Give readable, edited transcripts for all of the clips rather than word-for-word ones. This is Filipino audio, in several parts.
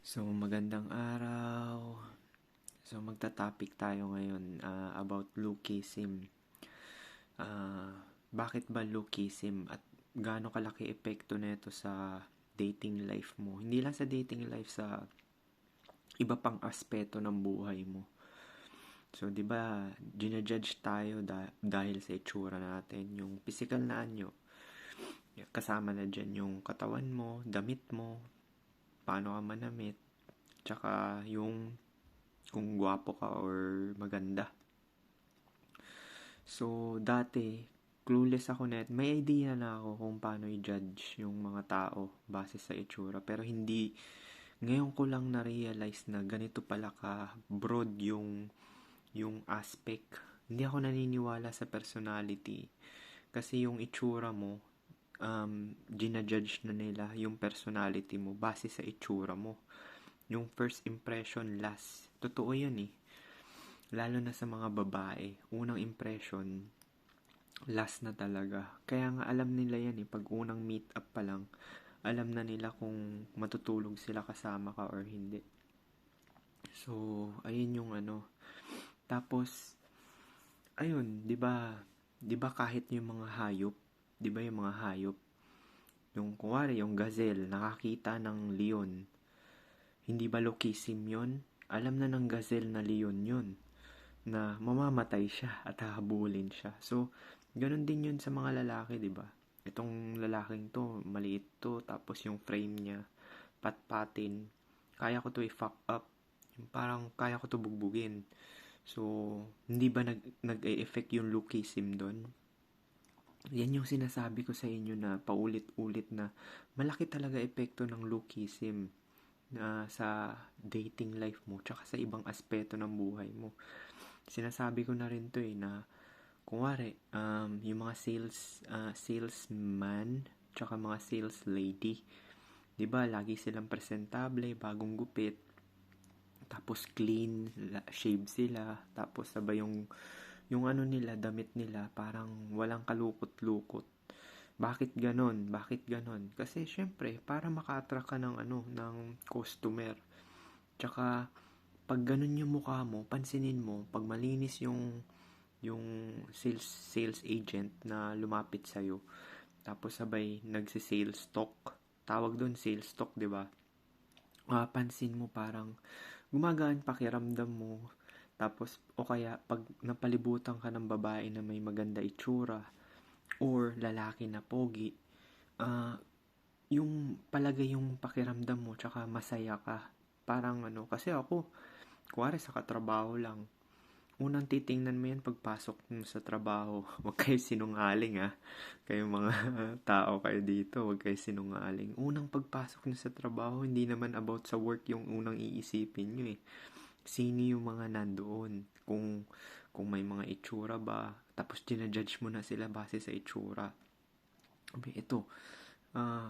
So, magandang araw. So, magta-topic tayo ngayon about lookism. Bakit ba lookism at gaano kalaki epekto nito sa dating life mo? Hindi lang sa dating life, sa iba pang aspeto ng buhay mo. So, 'di ba, ginajudge tayo dahil sa itsura natin, yung physical na anyo. Kasama na diyan yung katawan mo, damit mo, paano ka manamit, tsaka yung kung gwapo ka or maganda. So, dati, clueless ako net. May idea na ako kung paano i-judge yung mga tao base sa itsura. Pero hindi, ngayon ko lang na-realize na ganito pala ka broad yung aspect. Hindi ako naniniwala sa personality. Kasi yung itsura mo, ginajudge na nila yung personality mo base sa itsura mo. Yung first impression last. Totoo yan eh. Lalo na sa mga babae, unang impression, last na talaga. Kaya nga alam nila yan eh, pag unang meet up pa lang, alam na nila kung matutulog sila kasama ka or hindi. So, ayun yung ano. Tapos, ayun, 'di ba? 'Di ba kahit yung mga hayop, 'di ba yung mga hayop, yung kuwari yung gazelle nakakita ng leon, hindi ba lookism 'yon? Alam na ng gazelle na leon 'yon, na mamamatay siya at hahabulin siya. So, ganun din yun sa mga lalaki, di ba? Itong lalaking to, maliit to, tapos yung frame niya, patpatin. Kaya ko to i-fuck up. Yung parang kaya ko to bugbugin. So, hindi ba nag-e-effect yung lookism doon? Yan yung sinasabi ko sa inyo na paulit-ulit na malaki talaga epekto ng lookism na sa dating life mo tsaka sa ibang aspeto ng buhay mo. Sinasabi ko na rin to eh na kunwari, yung mga salesman tsaka mga sales lady, 'di ba, lagi silang presentable, bagong gupit, tapos clean, shave sila, tapos sabay yung ano nila, damit nila, parang walang kalukot-lukot. Bakit ganon? Bakit ganon? Kasi syempre, para maka-attract ka ng ano, ng customer. Tsaka pag ganun yung mukha mo, pansinin mo, pag malinis yung sales agent na lumapit sa'yo, tapos sabay nagsi-sales talk, tawag doon sales talk, 'di ba? Pansin mo parang gumagaan pakiramdam mo. Tapos o kaya pag napalibutan ka ng babae na may maganda itsura or lalaki na pogi, ah yung palagay yung pakiramdam mo tsaka masaya ka. Parang ano, kasi ako, kuwari sa katrabaho lang, unang titingnan mo yan pagpasok mo sa trabaho. Huwag kayo sinungaling ha. Kayo mga tao kayo dito, huwag kayo sinungaling. Unang pagpasok nyo sa trabaho, hindi naman about sa work yung unang iisipin nyo eh. Sino yung mga nandoon? Kung may mga itsura ba? Tapos ginajudge mo na sila base sa itsura. Okay, ito. Ah,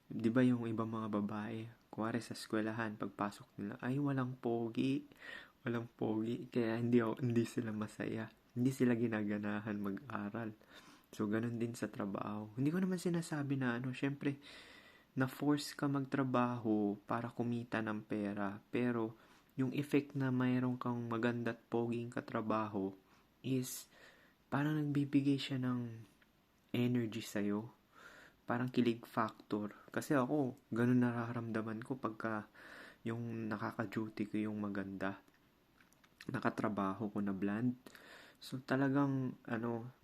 'di ba yung ibang mga babae, kuwari sa eskwelahan, pagpasok nila, ay walang pogi, kaya hindi sila masaya, hindi sila ginaganahan mag-aral. So, ganun din sa trabaho. Hindi ko naman sinasabi na ano, syempre, na-force ka magtrabaho para kumita ng pera, pero yung effect na mayroon kang maganda at poging katrabaho is parang nagbibigay siya ng energy sa'yo, parang kilig factor. Kasi ako, ganun nararamdaman ko pagka yung nakaka-duty ko yung maganda, nakatrabaho ko na bland. So talagang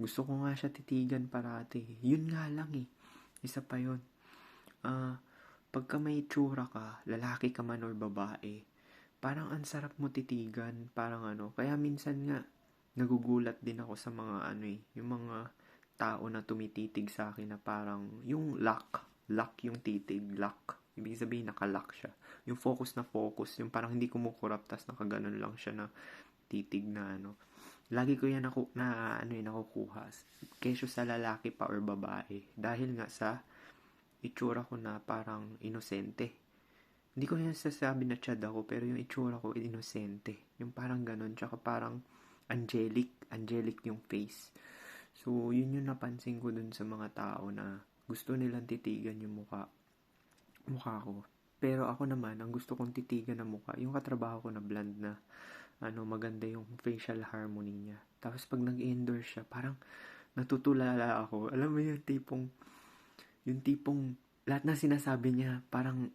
gusto ko nga siya titigan parati. Yun nga lang eh. Isa pa yun. Ah, pagka may tsura ka, lalaki ka man or babae, parang ang sarap mo titigan, parang Kaya minsan nga nagugulat din ako sa mga yung mga tao na tumititig sa akin na parang yung lock yung titig, lock. Ibig sabihin nakalock siya. Yung focus na focus, yung parang hindi kumukurap tas nakaganon lang siya na titig na Lagi ko yan nakukuha. Kesyo sa lalaki pa or babae. Dahil nga sa itsura ko na parang inosente. Hindi ko yan sasabi na chad ako, pero yung itsura ko inosente. Yung parang ganon, tsaka parang angelic yung face. So, yun yung napansin ko dun sa mga tao na gusto nilang titigan yung mukha ko. Pero ako naman, ang gusto kong titigan na mukha, yung katrabaho ko na blonde na, maganda yung facial harmony niya. Tapos pag nag-endorse siya, parang natutulala ako. Alam mo yung tipong, lahat na sinasabi niya, parang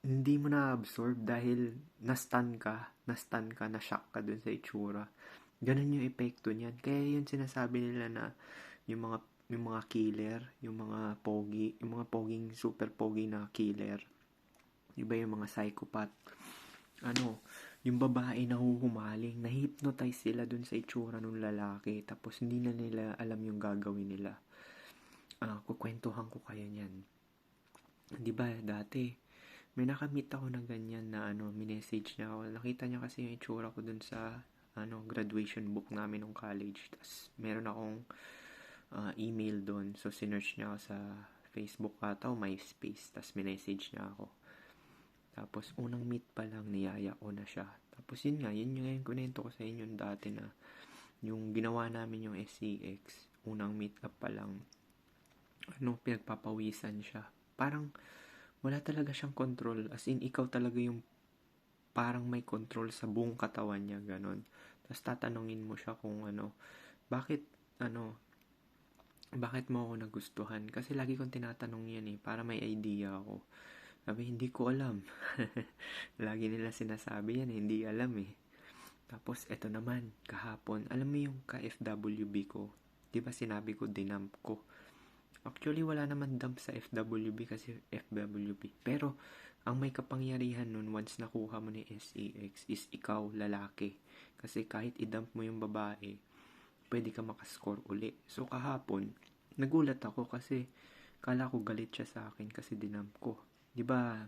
hindi mo na-absorb dahil na-stun ka, na-shock ka dun sa itsura. Ganun yung epekto niyan. Kaya yun sinasabi nila na yung mga yung mga killer, yung mga pogi, yung mga poging super pogi na killer. Iba yung mga psychopath. Yung babae nahuhumaling, na-hypnotize sila dun sa itsura ng lalaki, tapos hindi na nila alam yung gagawin nila. Kukwentuhan ko kayo niyan. 'Di ba dati, may nakamit ako na ganyan na minessage niya ako. Nakita niya kasi yung itsura ko dun sa graduation book namin ng college. Tapos meron akong email doon. So sinearch niya ako sa Facebook ata o MySpace. Tapos minessage niya ako. Tapos unang meet pa lang niyaya ko na siya. Tapos yun yung kunento ko sa inyo dati na yung ginawa namin yung SCX. Unang meet up pa lang. Pinagpapawisan siya. Parang wala talaga siyang control. As in, ikaw talaga yung parang may control sa buong katawan niya, ganon. Tapos tatanungin mo siya kung bakit, bakit mo ako nagustuhan? Kasi lagi kong tinatanong yan para may idea ako. Sabi, hindi ko alam. Lagi nila sinasabi yan, hindi alam Tapos, eto naman, kahapon, alam mo yung ka-FWB ko? Diba sinabi ko, dinump ko? Actually, wala naman dump sa FWB kasi FWB. Pero, ang may kapangyarihan nun once nakuha mo ni SEX is ikaw, lalaki. Kasi kahit i-dump mo yung babae, pwede ka makascore uli. So, kahapon, nagulat ako kasi kala ko galit siya sa akin kasi dinump ko. Diba?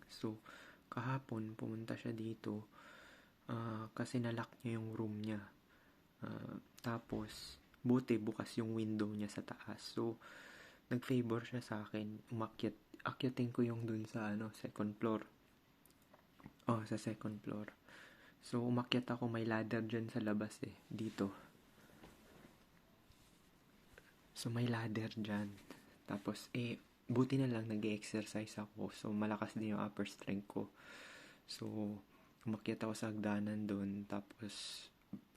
So, kahapon, pumunta siya dito kasi nalock niya yung room niya. Tapos, buti bukas yung window niya sa taas. So, nag-favor siya sa akin. Akyatin ko yung dun sa second floor. Sa second floor. So, umakyat ako. May ladder dyan sa labas dito. So, may ladder dyan. Tapos, buti na lang nag-exercise ako. So, malakas din yung upper strength ko. So, umakyat ako sa hagdanan doon. Tapos,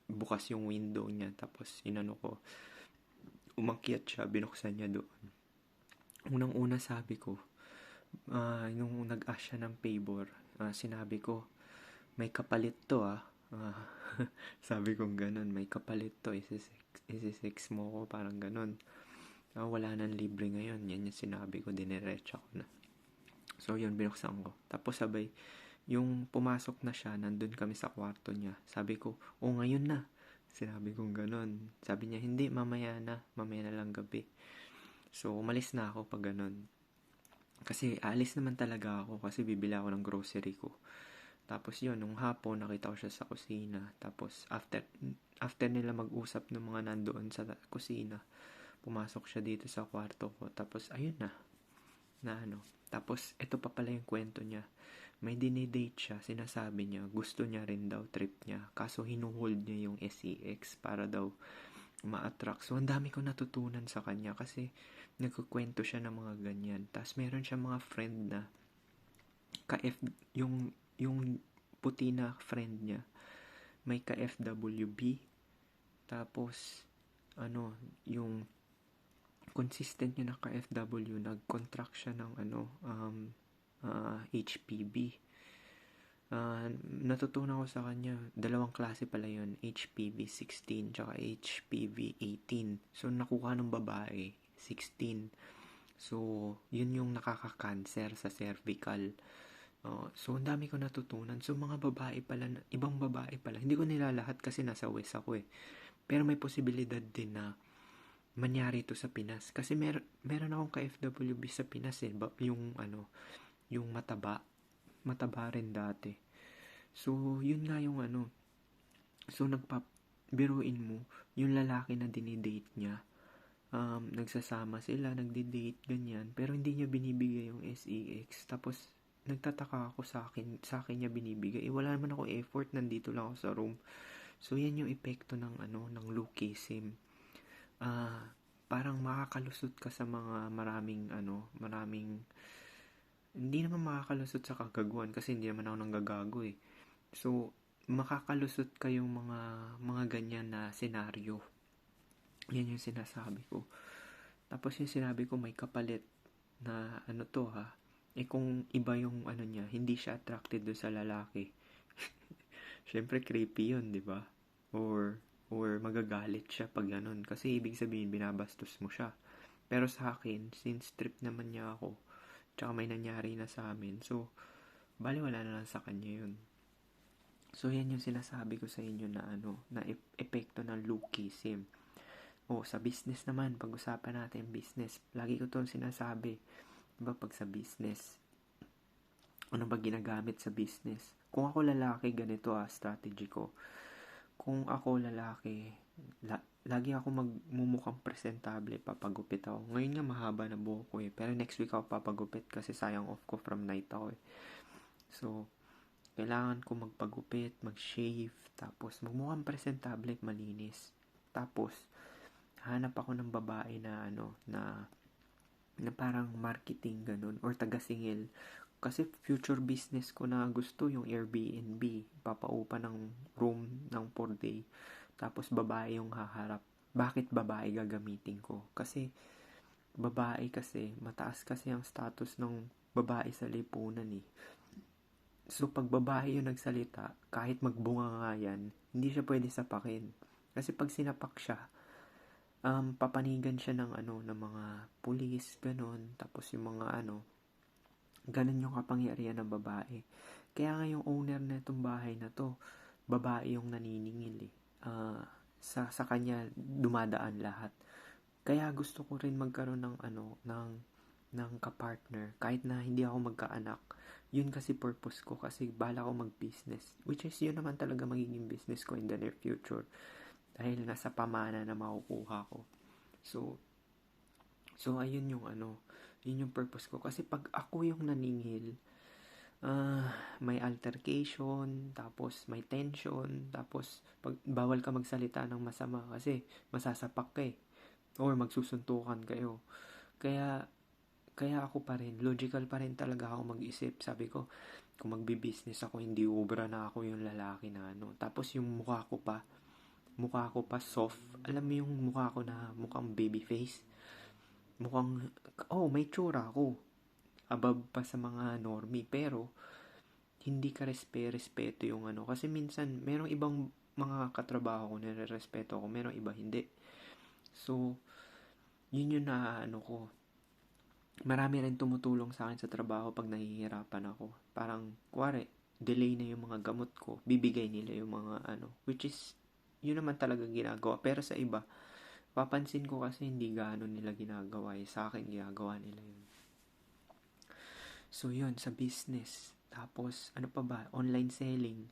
bukas yung window niya. Tapos, umakyat siya. Binuksan niya doon. Unang-una sabi ko, nung nag-ask siya ng favor, sinabi ko, may kapalit to sabi kong ganun, may kapalit to. Isi-sex mo ko, parang ganun. Wala nang libre ngayon. Yan yung sinabi ko, diniretsa ko na. So, yun, binuksan ko. Tapos sabay, yung pumasok na siya, nandun kami sa kwarto niya. Sabi ko, ngayon na. Sinabi kong ganun. Sabi niya, hindi, mamaya na lang gabi. So, umalis na ako pag ganun. Kasi, alis naman talaga ako kasi bibili ako ng grocery ko. Tapos yun, nung hapon, nakita ko siya sa kusina. Tapos, after nila mag-usap ng mga nandoon sa kusina, pumasok siya dito sa kwarto ko. Tapos, ayun na. Tapos, ito pa pala yung kwento niya. May dinidate siya, sinasabi niya, gusto niya rin daw trip niya. Kaso, hinuhold niya yung SEX para daw ma-attract. So, ang dami ko natutunan sa kanya kasi nagkukwento siya ng mga ganyan. Tapos, meron siya mga friend na yung puti na friend niya, may ka-FWB. Tapos, yung consistent niya na ka-FW, nag-contract siya ng HPV. Natutunan ko sa kanya, dalawang klase pala yun, HPV 16 tsaka HPV 18. So, nakuha ng babae, 16. So, yun yung nakaka-cancer sa cervical. So, ang dami ko natutunan. So, mga babae pala, ibang babae pala. Hindi ko nila lahat kasi nasa West ako Pero may posibilidad din na mangyari ito sa Pinas. Kasi meron akong ka-FWB sa Pinas yung mataba. Mataba rin dati. So, yun nga yung So, biruin mo, yung lalaki na dinidate niya, nagsasama sila, nagdi-date, ganyan. Pero hindi niya binibigay yung SEX. Tapos, nagtataka ako sa akin niya binibigay. Wala naman ako effort, nandito lang ako sa room. So, yan yung epekto ng lookism. Parang makakalusot ka sa mga maraming hindi naman makakalusot sa kagaguhan kasi hindi naman ako nanggagago eh. So, makakalusot kayong mga ganyan na senaryo. Yan yung sinasabi ko. Tapos yung sinabi ko may kapalit na ano to ha. Eh kung iba yung ano niya, hindi siya attracted do sa lalaki. Syempre creepy yun, di ba? Or magagalit siya pag ganun. Kasi ibig sabihin, binabastos mo siya. Pero sa akin, since trip naman niya ako, tsaka may nangyari na sa amin, so, baliwala na lang sa kanya yun. So, yan yung sinasabi ko sa inyo na na epekto ng lookism. O, sa business naman, pag-usapan natin business. Lagi ko itong sinasabi. Diba, pag sa business, ano ba ginagamit sa business? Kung ako lalaki, ganito strategy ko. Kung ako lalaki, lagi ako magmumukhang presentable, papagupit ako. Ngayon nga mahaba na buhok ko eh. Pero next week ako papagupit kasi sayang off ko from night ako eh. So, kailangan ko magpagupit, mag-shave, tapos magmukhang presentable at malinis. Tapos, hanap ako ng babae na na parang marketing ganun or taga-singil. Kasi future business ko na gusto yung Airbnb. Papaupa ng room ng 4 day. Tapos babae yung haharap. Bakit babae gagamitin ko? Kasi babae kasi, mataas kasi ang status ng babae sa lipunan eh. So pag babae yung nagsalita, kahit magbunga nga yan, hindi siya pwede sapakin. Kasi pag sinapak siya, papanigan siya ng ng mga pulis, ganun. Tapos yung mga ganun yung kapangyarihan ng babae. Kaya nga yung owner na itong bahay na to, babae yung naniningil eh. Sa kanya dumadaan lahat. Kaya gusto ko rin magkaroon ng kapartner kahit na hindi ako magkaanak. Yun kasi purpose ko kasi bala ko mag-business. Which is yun naman talaga magiging business ko in the near future. Dahil nasa pamana na makukuha ko. So ayun yung yun yung purpose ko. Kasi pag ako yung naningil, may altercation, tapos may tension, tapos bawal ka magsalita ng masama kasi masasapak ka eh. Or magsusuntukan kayo. Kaya ako pa rin, logical pa rin talaga ako mag-isip. Sabi ko, kung magbi-business ako, hindi ubra na ako yung lalaki na Tapos yung mukha ko pa soft. Alam mo yung mukha ko na mukhang baby face? Mukhang, may tsura ako. Above pa sa mga normie. Pero, hindi ka respeto yung Kasi minsan, merong ibang mga katrabaho ko, nire-respeto ko. Merong iba, hindi. So, yun yung ko. Marami rin tumutulong sa akin sa trabaho pag nahihirapan ako. Parang, kuwari, delay na yung mga gamot ko, bibigay nila yung mga which is, yun naman talaga ginagawa. Pero sa iba, papansin ko kasi hindi gaano nila ginagawa. Sa akin, ginagawa nila yun. So, yun, sa business. Tapos, ano pa ba? Online selling.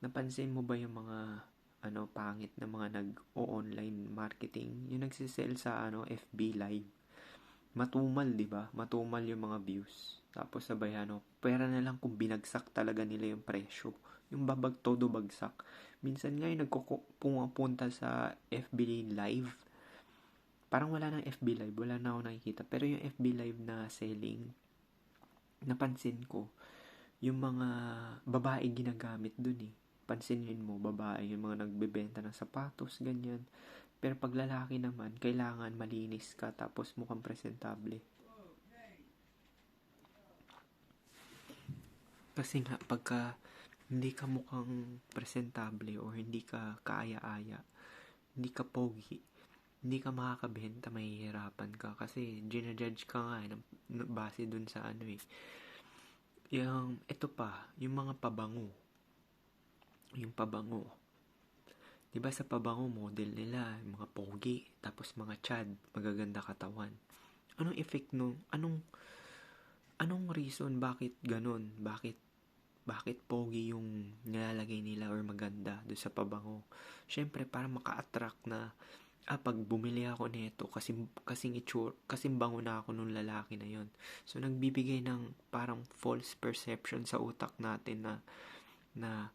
Napansin mo ba yung mga pangit na mga nag-o-online marketing? Yung nagsisell sa FB Live. Matumal, di ba? Matumal yung mga views. Tapos sabay pera na lang kung binagsak talaga nila yung presyo. Yung todo bagsak. Minsan nga yung pumunta sa FB Live. Parang wala nang FB Live. Wala na ako nakikita. Pero yung FB Live na selling, napansin ko, yung mga babae ginagamit dun eh. Pansinin mo, babae, yung mga nagbebenta ng sapatos, ganyan. Pero pag lalaki naman, kailangan malinis ka tapos mukhang presentable. Kasi nga, pagka hindi ka mukhang presentable or hindi ka kaaya-aya, hindi ka pogi, hindi ka makakabenta, mahihirapan ka. Kasi ginajudge ka nga base dun sa ito pa, yung mga pabango. Yung pabango. Diba sa pabango, model nila, mga pogi, tapos mga chad, magaganda katawan. Anong effect anong reason, bakit ganun? Bakit pogi yung nilalagay nila or maganda doon sa pabango? Syempre, para maka-attract na, pag bumili ako nito, kasing bango na ako nung lalaki na yon. So, nagbibigay ng parang false perception sa utak natin na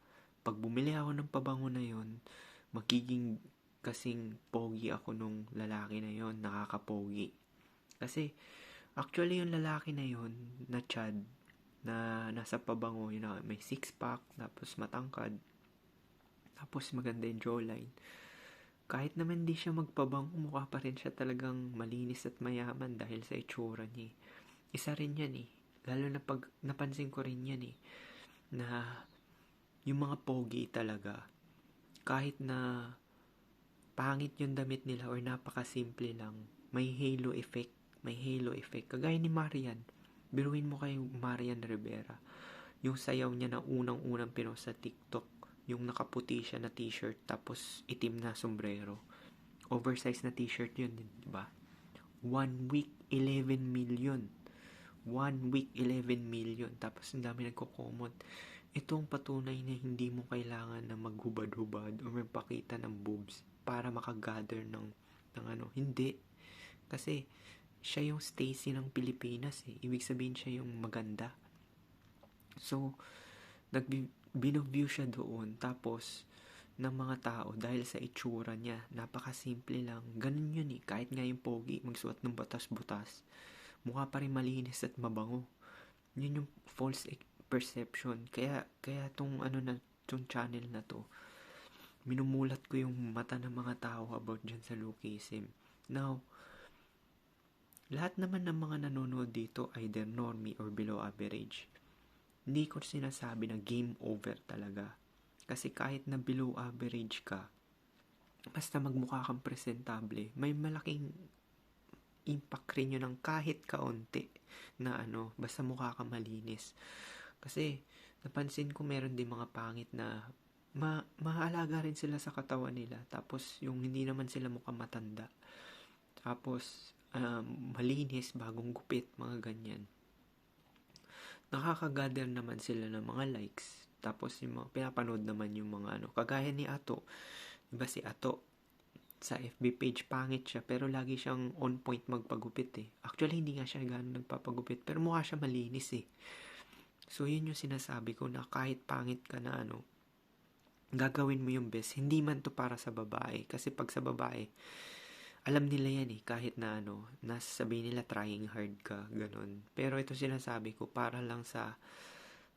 pag bumili ako ng pabango na yon, magiging kasing pogi ako nung lalaki na yon, nakakapogi. Kasi, actually yung lalaki na yon na chad, na nasa pabango, yun na, may six-pack, tapos matangkad, tapos maganda yung jawline. Kahit naman di siya magpabango, mukha pa rin siya talagang malinis at mayaman dahil sa itsura niya. Isa rin yan lalo na pag napansin ko rin yan na yung mga pogi talaga, kahit na pangit yung damit nila or napakasimple lang, may halo effect. Kagaya ni Marian. Biruin mo kay Marian Rivera. Yung sayaw niya na unang-unang pinost sa TikTok. Yung nakaputi siya na t-shirt tapos itim na sombrero. Oversized na t-shirt yun, di ba? 1 week, 11 million. 1 week, 11 million. Tapos ang dami nagko-comment. Ito ang patunay na hindi mo kailangan na maghubad-hubad o magpakita ng boobs para makagather ng ano. Hindi. Kasi siya yung Stacy ng Pilipinas Ibig sabihin siya yung maganda. So, binuview siya doon. Tapos, ng mga tao dahil sa itsura niya. Napakasimple lang. Ganun yun Kahit nga yung pogi, magsuot ng butas-butas. Mukha pa rin malinis at mabango. Yun yung false perception. Kaya tong tong channel na to, minumulat ko yung mata ng mga tao about dyan sa lookism. Now, lahat naman ng mga nanonood dito either normie or below average. Hindi ko sinasabi na game over talaga. Kasi kahit na below average ka, basta magmukha kang presentable, may malaking impact rin yun ng kahit kaunti na basta mukha kang malinis. Kasi napansin ko meron din mga pangit na maalaga rin sila sa katawan nila. Tapos yung hindi naman sila mukhang matanda. Tapos malinis, bagong gupit, mga ganyan. Nakakagather naman sila ng mga likes. Tapos yung mga pinapanood naman yung mga kagaya ni Ato. Diba si Ato, sa FB page pangit siya pero lagi siyang on point magpagupit Actually hindi nga siya gano'n nagpapagupit pero mukha siya malinis So yun yung sinasabi ko na kahit pangit ka na gagawin mo yung best. Hindi man to para sa babae kasi pag sa babae alam nila yan kahit na nasasabihin nila trying hard ka, ganun. Pero ito sinasabi ko para lang sa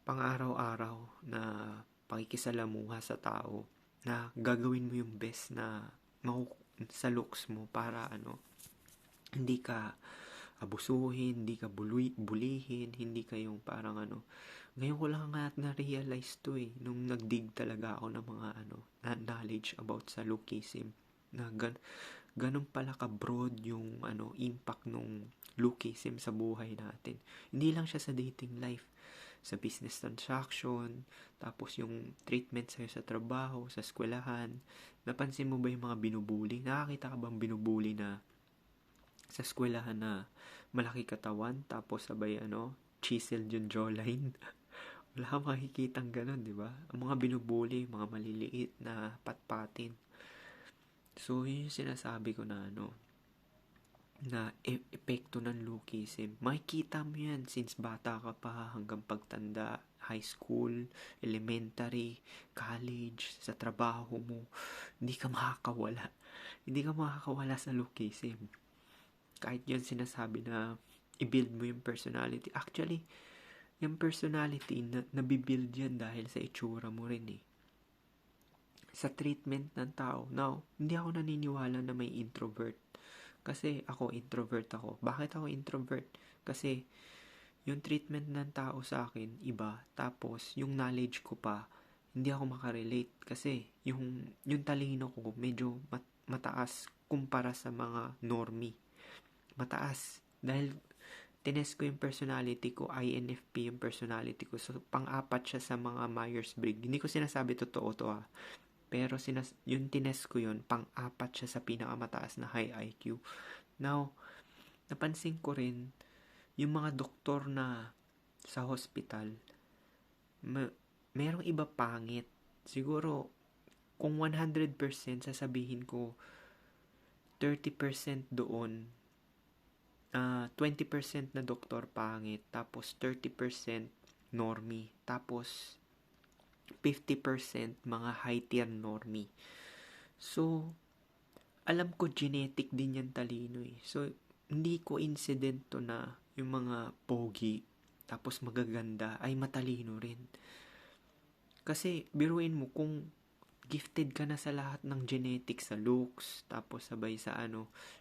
pang-araw-araw na pakikisalamuha sa tao na gagawin mo yung best na sa looks mo para hindi ka abusuhin, hindi ka bulihin, hindi ka yung parang Ngayon ko lang nga na-realize to nung nagdig talaga ako ng mga knowledge about sa lookism na ganun pala ka-broad yung impact nung lookism sa buhay natin. Hindi lang siya sa dating life, sa business transaction, tapos yung treatment sa'yo sa trabaho, sa eskwelahan. Napansin mo ba yung mga binubuli? Nakakita ka bang binubuli na sa eskwelahan na malaki katawan, tapos sabay chiseled yung jawline? Wala kang makikitang ganun, di ba? Ang mga binubuli, mga maliliit na patpatin. So, yun yung sinasabi ko na na epekto ng lookism. Makikita mo yan since bata ka pa hanggang pagtanda, high school, elementary, college, sa trabaho mo. Hindi ka makakawala. Hindi ka makakawala sa lookism. Kahit yun sinasabi na i-build mo yung personality. Actually, yung personality nabibuild yan dahil sa itsura mo rin sa treatment ng tao. Now, hindi ako naniniwala na may introvert. Kasi ako, introvert ako. Bakit ako introvert? Kasi yung treatment ng tao sa akin, iba. Tapos, yung knowledge ko pa, hindi ako makarelate. Kasi, yung talino ko, medyo mataas kumpara sa mga normie. Mataas. Dahil, tinest ko yung personality ko, INFP yung personality ko. So, pang-apat siya sa mga Myers-Briggs. Hindi ko sinasabi totoo to Pero yung tinest ko yun, pang-apat siya sa pinakamataas na high IQ. Now, napansin ko rin, yung mga doktor na sa hospital, merong iba pangit. Siguro, kung 100% sasabihin ko, 30% doon, 20% na doktor pangit, tapos 30% normie, tapos 50% mga high-tier normie. So, alam ko genetic din yan talino So, hindi coincident to na yung mga pogi tapos magaganda, ay matalino rin. Kasi biruin mo kung gifted ka na sa lahat ng genetics, sa looks, tapos sabay sa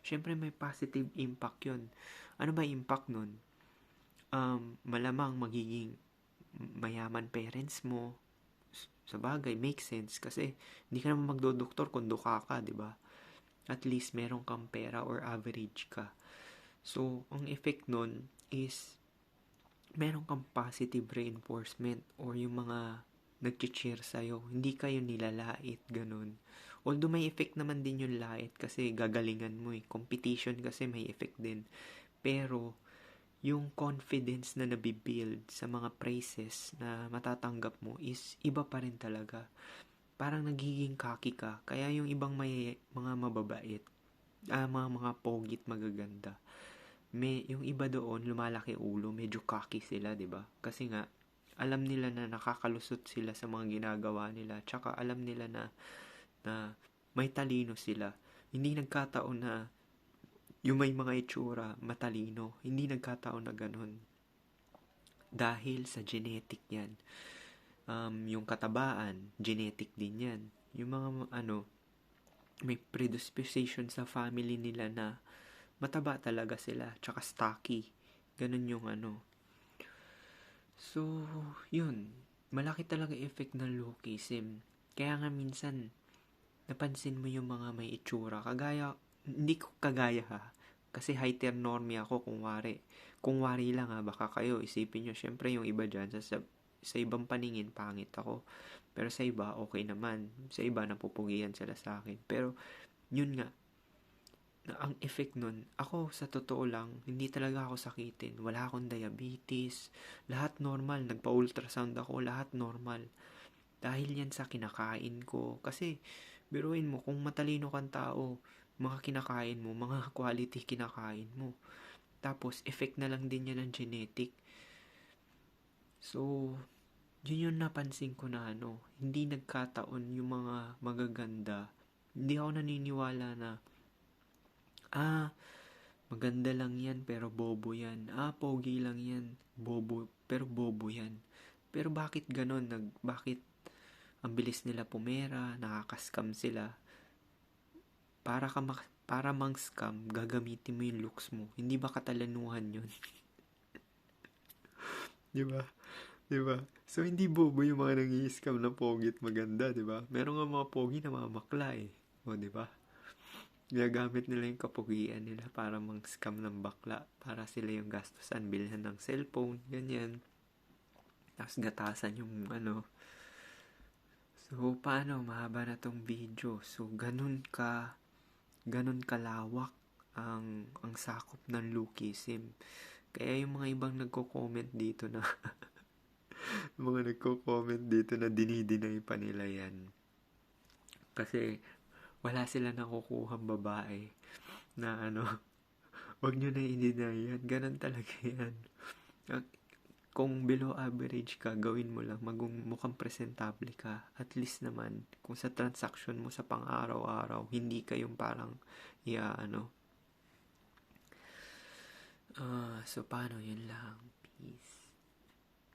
syempre may positive impact yun. Ano ba impact nun? Malamang magiging mayaman parents mo. Sa bagay, makes sense kasi hindi ka naman magdodoktor kung duka ka, di ba? At least meron kang pera or average ka. So, ang effect nun is meron kang positive reinforcement or yung mga nag-cheer sa'yo. Hindi kayo nilalait, ganun. Although may effect naman din yung lait kasi gagalingan mo eh. Competition kasi may effect din. Pero, yung confidence na nabibuild sa mga praises na matatanggap mo is iba pa rin talaga. Parang nagiging cocky ka. Kaya yung ibang may mga mababait, mga pogit magaganda, yung iba doon lumalaki ulo, medyo cocky sila, 'di ba? Kasi nga alam nila na nakakalusot sila sa mga ginagawa nila, tsaka alam nila na may talino sila. Hindi nagkataon na yung may mga itsura matalino, hindi nagkataon na ganun. Dahil sa genetic 'yan. Yung katabaan, genetic din 'yan. Yung mga may predisposition sa family nila na mataba talaga sila, tsaka stocky. Ganun yung So, yun. Malaki talaga effect ng lookism. Kaya nga minsan, napansin mo yung mga may itsura. Hindi ko kagaya ha. Kasi heteronormy ako kung wari lang ha, baka kayo isipin nyo, syempre yung iba dyan, sa ibang paningin, pangit ako. Pero sa iba, okay naman. Sa iba, napupugian sila sa akin. Pero, yun nga, na ang effect nun, ako sa totoo lang, hindi talaga ako sakitin. Wala akong diabetes, lahat normal. Nagpa-ultrasound ako, lahat normal. Dahil yan sa kinakain ko. Kasi, biruin mo, kung matalino kang tao, mga kinakain mo, mga quality kinakain mo. Tapos, effect na lang din yan ng genetic. So, yun yung napansin ko na hindi nagkataon yung mga magaganda. Hindi ako naniniwala na maganda lang yan pero bobo yan. Pogi lang yan, bobo, pero bobo yan. Pero bakit ganon? Bakit ang bilis nila pumera, nakaka-scam sila? Para mang scam, gagamitin mo yung looks mo. Hindi ba katalanuhan yun? Diba? Diba? So, hindi bobo yung mga nang-i-scam na pogi at maganda, diba? Meron nga mga pogi na mga bakla eh. O, diba? Ginagamit nila yung kapugian nila para mang-scam ng bakla. Para sila yung gastusan, bilhan ng cellphone, ganyan. Tapos gatasan yung So, paano? Mahaba na tong video. So, ganun kalawak ang sakop ng lookism. Kaya yung mga ibang nagko-comment dito na dinideny pa nila yan. Kasi wala sila nakukuhang babae na wag nyo na i-deny yan. Ganun talaga yan. Kung below average ka, gawin mo lang. Mukhang presentable ka. At least naman, kung sa transaction mo sa pang-araw-araw, hindi ka yung parang, So, paano? Yun lang. Peace.